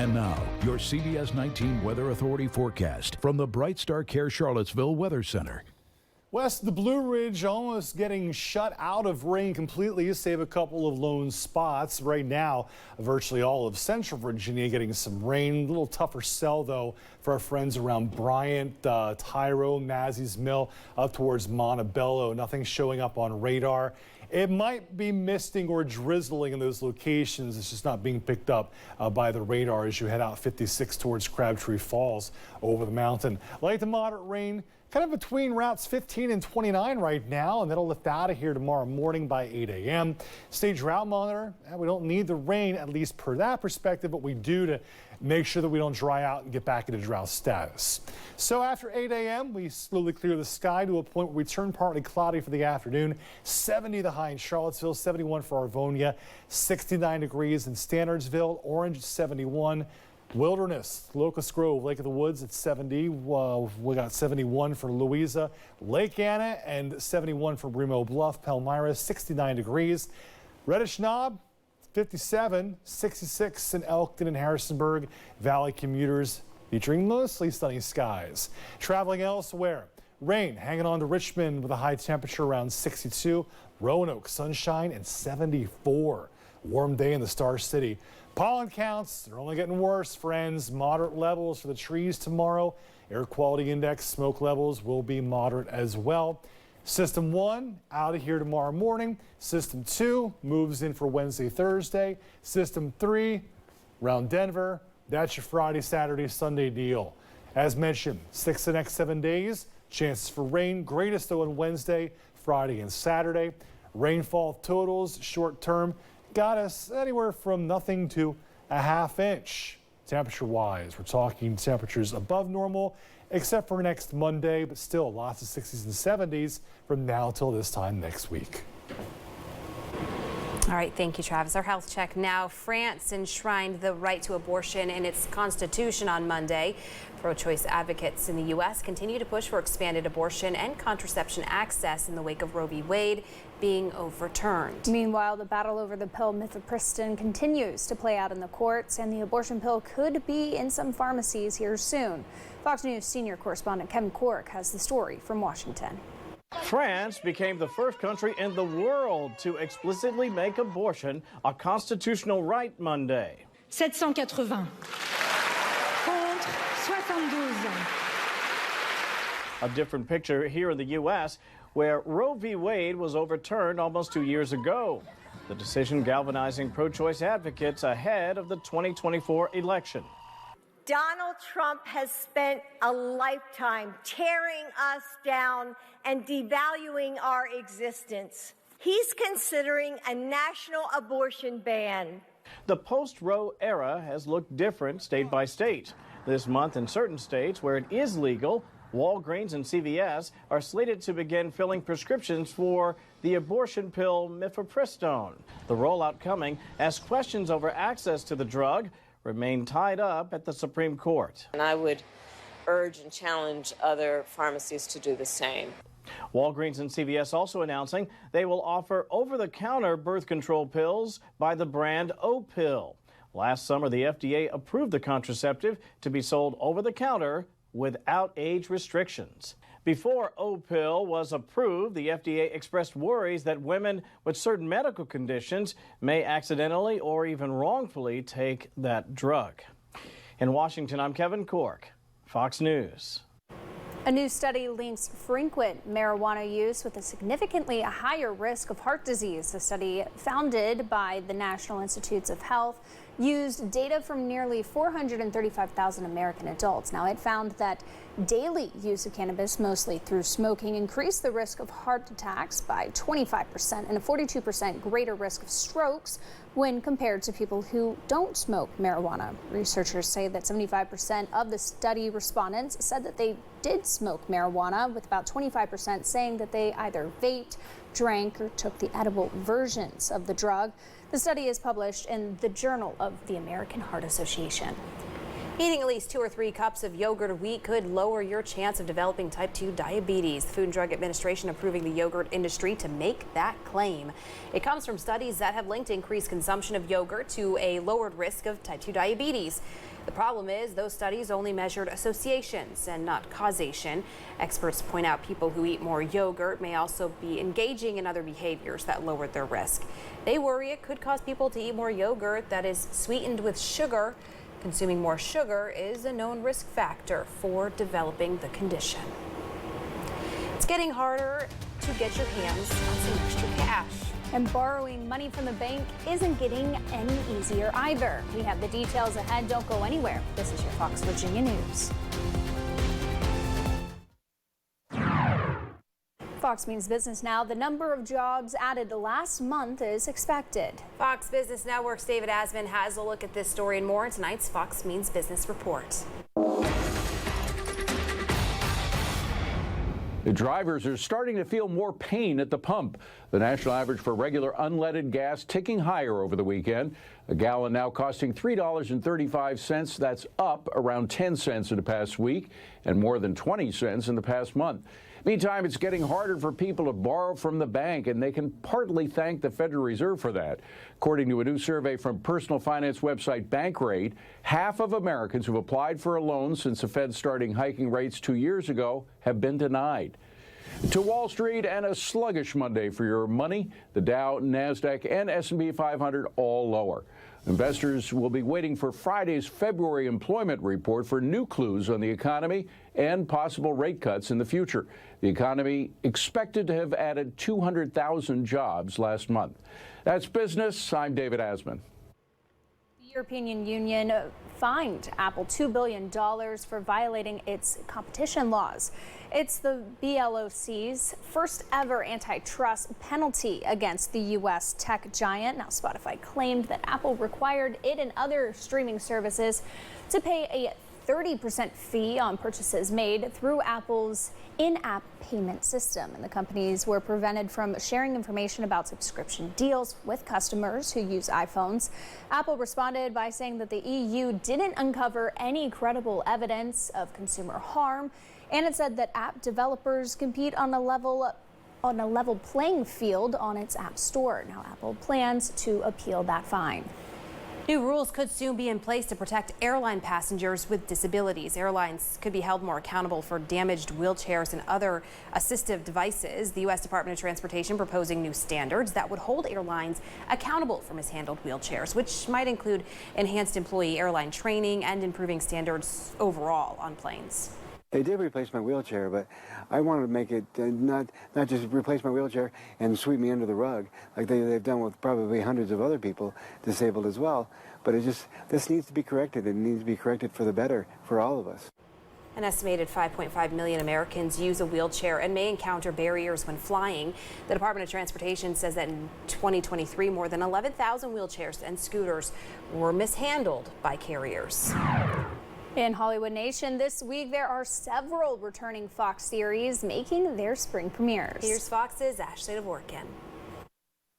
And now, your CBS 19 Weather Authority forecast from the Bright Star Care Charlottesville Weather Center. West of the Blue Ridge almost getting shut out of rain completely, save a couple of lone spots. Right now, virtually all of central Virginia getting some rain. A little tougher sell, though, for our friends around Bryant, Tyro, Mazzie's Mill, up towards Montebello. Nothing showing up on radar. It might be misting or drizzling in those locations. It's just not being picked up by the radar as you head out 56 towards Crabtree Falls over the mountain. Light to moderate rain kind of between routes 15 and 29 right now, and that'll lift out of here tomorrow morning by 8 a.m. Stage route monitor, we don't need the rain, at least per that perspective, but we do to make sure that we don't dry out and get back into drought status. So after 8 a.m., we slowly clear the sky to a point where we turn partly cloudy for the afternoon. 70 the high in Charlottesville, 71 for Arvonia, 69 degrees in Standardsville, Orange 71. Wilderness, Locust Grove, Lake of the Woods at 70. We got 71 for Louisa, Lake Anna, and 71 for Remo Bluff, Palmyra, 69 degrees. Reddish Knob, 57, 66 in Elkton and Harrisonburg. Valley commuters featuring mostly sunny skies. Traveling elsewhere, rain hanging on to Richmond with a high temperature around 62. Roanoke, sunshine and 74. Warm day in the Star City. Pollen counts, they're only getting worse, friends. Moderate levels for the trees tomorrow. Air quality index smoke levels will be moderate as well. System 1 out of here tomorrow morning. System 2 moves in for Wednesday, Thursday. System 3 around Denver. That's your Friday, Saturday, Sunday deal. As mentioned, 6 the next 7 days. Chances for rain, greatest though on Wednesday, Friday, and Saturday. Rainfall totals short term got us anywhere from nothing to a ½ inch. Temperature wise, we're talking temperatures above normal except for next Monday, but still lots of 60s and 70s from now till this time next week. All right, thank you, Travis. Our health check now. France enshrined the right to abortion in its constitution on Monday. Pro-choice advocates in the U.S. continue to push for expanded abortion and contraception access in the wake of Roe v. Wade being overturned. Meanwhile, the battle over the pill mifepristone continues to play out in the courts, and the abortion pill could be in some pharmacies here soon. Fox News senior correspondent Kevin Cork has the story from Washington. France became the first country in the world to explicitly make abortion a constitutional right Monday. 780 contre 72. A different picture here in the U.S., where Roe v. Wade was overturned almost 2 years ago. The decision galvanizing pro-choice advocates ahead of the 2024 election. Donald Trump has spent a lifetime tearing us down and devaluing our existence. He's considering a national abortion ban. The post-Roe era has looked different state by state. This month, in certain states where it is legal, Walgreens and CVS are slated to begin filling prescriptions for the abortion pill mifepristone. The rollout coming as questions over access to the drug remain tied up at the Supreme Court. And I would urge and challenge other pharmacies to do the same. Walgreens and CVS also announcing they will offer over-the-counter birth control pills by the brand O-Pill. Last summer, the FDA approved the contraceptive to be sold over-the-counter without age restrictions. Before O-Pill was approved, the FDA expressed worries that women with certain medical conditions may accidentally or even wrongfully take that drug. In Washington, I'm Kevin Cork, Fox News. A new study links frequent marijuana use with a significantly higher risk of heart disease. The study, founded by the National Institutes of Health, used data from nearly 435,000 American adults. Now, it found that daily use of cannabis, mostly through smoking, increased the risk of heart attacks by 25% and a 42% greater risk of strokes when compared to people who don't smoke marijuana. Researchers say that 75% of the study respondents said that they did smoke marijuana, with about 25% saying that they either vaped, drank, or took the edible versions of the drug. The study is published in the Journal of the American Heart Association. Eating at least 2 or 3 cups of yogurt a week could lower your chance of developing type 2 diabetes. The Food and Drug Administration approving the yogurt industry to make that claim. It comes from studies that have linked increased consumption of yogurt to a lowered risk of type 2 diabetes. The problem is those studies only measured associations and not causation. Experts point out people who eat more yogurt may also be engaging in other behaviors that lowered their risk. They worry it could cause people to eat more yogurt that is sweetened with sugar. Consuming more sugar is a known risk factor for developing the condition. It's getting harder to get your hands on some extra cash. And borrowing money from the bank isn't getting any easier either. We have the details ahead. Don't go anywhere. This is your Fox Virginia News. Fox Means Business now. The number of jobs added last month is expected. Fox Business Network's David Asman has a look at this story and more in tonight's Fox Means Business report. The drivers are starting to feel more pain at the pump. The national average for regular unleaded gas ticking higher over the weekend. A gallon now costing $3.35. That's up around 10 cents in the past week and more than 20 cents in the past month. Meantime, it's getting harder for people to borrow from the bank, and they can partly thank the Federal Reserve for that. According to a new survey from personal finance website Bankrate, half of Americans who've applied for a loan since the Fed started hiking rates 2 years ago have been denied. To Wall Street and a sluggish Monday for your money. The Dow, NASDAQ, and S&P 500 all lower. Investors will be waiting for Friday's February employment report for new clues on the economy and possible rate cuts in the future. The economy expected to have added 200,000 jobs last month. That's business. I'm David Asman. The European Union fined Apple $2 billion for violating its competition laws. It's the BLOC's first ever antitrust penalty against the U.S. tech giant. Now, Spotify claimed that Apple required it and other streaming services to pay a 30% fee on purchases made through Apple's in-app payment system. And the companies were prevented from sharing information about subscription deals with customers who use iPhones. Apple responded by saying that the EU didn't uncover any credible evidence of consumer harm. And it said that app developers compete on a level playing field on its app store. Now, Apple plans to appeal that fine. New rules could soon be in place to protect airline passengers with disabilities. Airlines could be held more accountable for damaged wheelchairs and other assistive devices. The U.S. Department of Transportation proposing new standards that would hold airlines accountable for mishandled wheelchairs, which might include enhanced employee airline training and improving standards overall on planes. They did replace my wheelchair, but I wanted to make it not just replace my wheelchair and sweep me under the rug like they've done with probably hundreds of other people disabled as well. But this needs to be corrected. It needs to be corrected for the better for all of us. An estimated 5.5 million Americans use a wheelchair and may encounter barriers when flying. The Department of Transportation says that in 2023, more than 11,000 wheelchairs and scooters were mishandled by carriers. In Hollywood Nation this week, there are several returning Fox series making their spring premieres. Here's Fox's Ashley Dvorkin.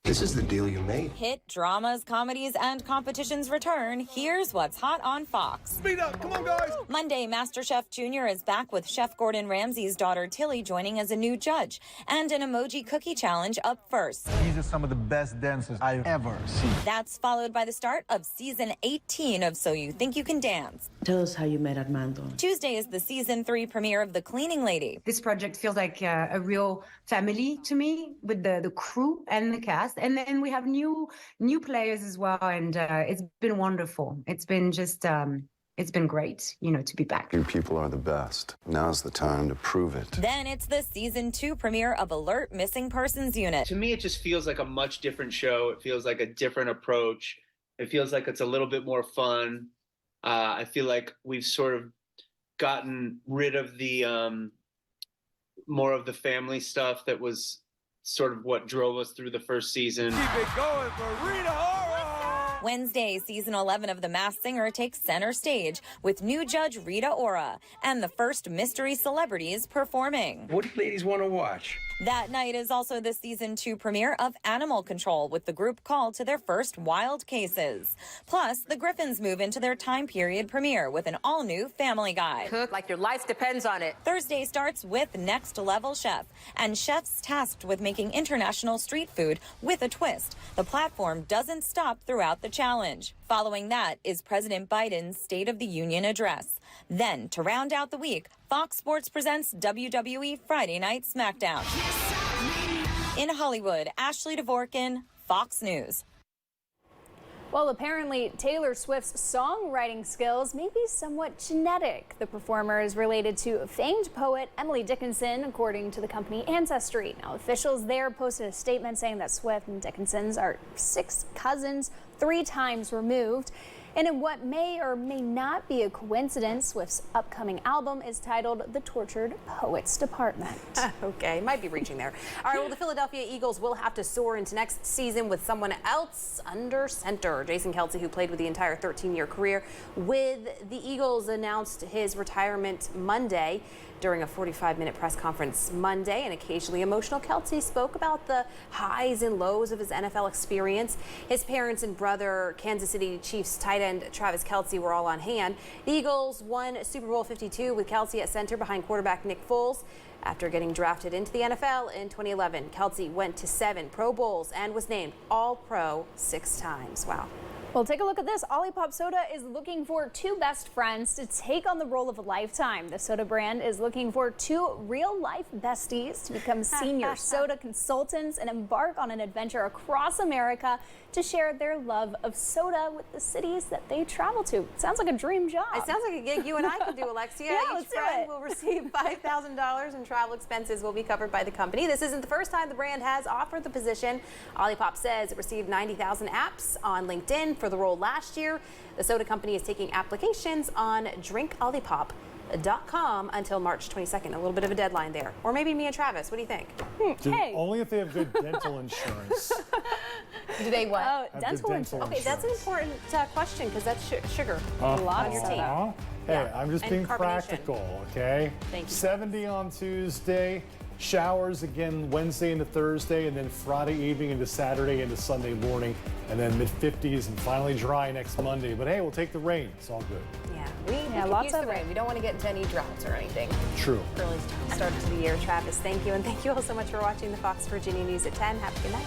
This is the deal you made. Hit dramas, comedies, and competitions return. Here's what's hot on Fox. Speed up, come on, guys. Monday, MasterChef Junior is back with Chef Gordon Ramsay's daughter Tilly joining as a new judge, and an emoji cookie challenge up first. These are some of the best dancers I've ever seen. That's followed by the start of season 18 of So You Think You Can Dance. Tell us how you met Armando. Tuesday is the season 3 premiere of The Cleaning Lady. This project feels like a real family to me with the crew and the cast. And then we have new players as well, and it's been wonderful. It's been just it's been great, to be back. You people are the best. Now's the time to prove it. Then it's the season 2 premiere of Alert Missing Persons Unit. To me, it just feels like a much different show. It feels like a different approach. It feels like it's a little bit more fun. I feel like we've sort of gotten rid of the more of the family stuff that was sort of what drove us through the first season. Keep it going for Rita Ora! Wednesday, season 11 of The Masked Singer takes center stage with new judge Rita Ora and the first mystery celebrities performing. What do you ladies want to watch? That night is also the season 2 premiere of Animal Control, with the group called to their first wild cases. Plus, the Griffins move into their time period premiere with an all-new Family Guy. Cook like your life depends on it. Thursday starts with Next Level Chef and chefs tasked with making international street food with a twist. The platform doesn't stop throughout the challenge. Following that is President Biden's State of the Union address. Then, to round out the week, Fox Sports presents WWE Friday Night SmackDown. In Hollywood, Ashley Dvorkin, Fox News. Well, apparently Taylor Swift's songwriting skills may be somewhat genetic. The performer is related to famed poet Emily Dickinson, according to the company Ancestry. Now, officials there posted a statement saying that Swift and Dickinson's are 6 cousins, 3 times removed. And in what may or may not be a coincidence, Swift's upcoming album is titled The Tortured Poets Department. Okay, might be reaching there. All right, well, the Philadelphia Eagles will have to soar into next season with someone else under center. Jason Kelce, who played with the entire 13-year career with the Eagles, announced his retirement Monday. During a 45-minute press conference Monday, an occasionally emotional Kelce spoke about the highs and lows of his NFL experience. His parents and brother, Kansas City Chiefs tight end Travis Kelce, were all on hand. The Eagles won Super Bowl 52 with Kelce at center behind quarterback Nick Foles. After getting drafted into the NFL in 2011, Kelce went to 7 Pro Bowls and was named All-Pro 6 times. Wow. Well, take a look at this. Olipop Soda is looking for 2 best friends to take on the role of a lifetime. The soda brand is looking for 2 real-life besties to become senior soda consultants and embark on an adventure across America to share their love of soda with the cities that they travel to. Sounds like a dream job. It sounds like a gig you and I could do, Alexia. Yeah, Each friend will receive $5,000 and travel expenses will be covered by the company. This isn't the first time the brand has offered the position. Olipop says it received 90,000 apps on LinkedIn for the role last year. The soda company is taking applications on drinkolipop.com until March 22nd. A little bit of a deadline there. Or maybe me and Travis. What do you think? Hey. Only if they have good dental insurance. Do they what? Oh, dental insurance. Okay, that's an important question because that's sugar A lot on your of teeth. Hey, Yeah. I'm just And being carbonation. practical, okay? Thank you. 70 on Tuesday, showers again Wednesday into Thursday, and then Friday evening into Saturday into Sunday morning, and then mid-50s and finally dry next Monday. But hey, we'll take the rain. It's all good. Yeah, we could lots use of the rain. We don't want to get into any droughts or anything. True. Early start to the year. Travis, thank you. And thank you all so much for watching the Fox Virginia News at 10. Have a good night.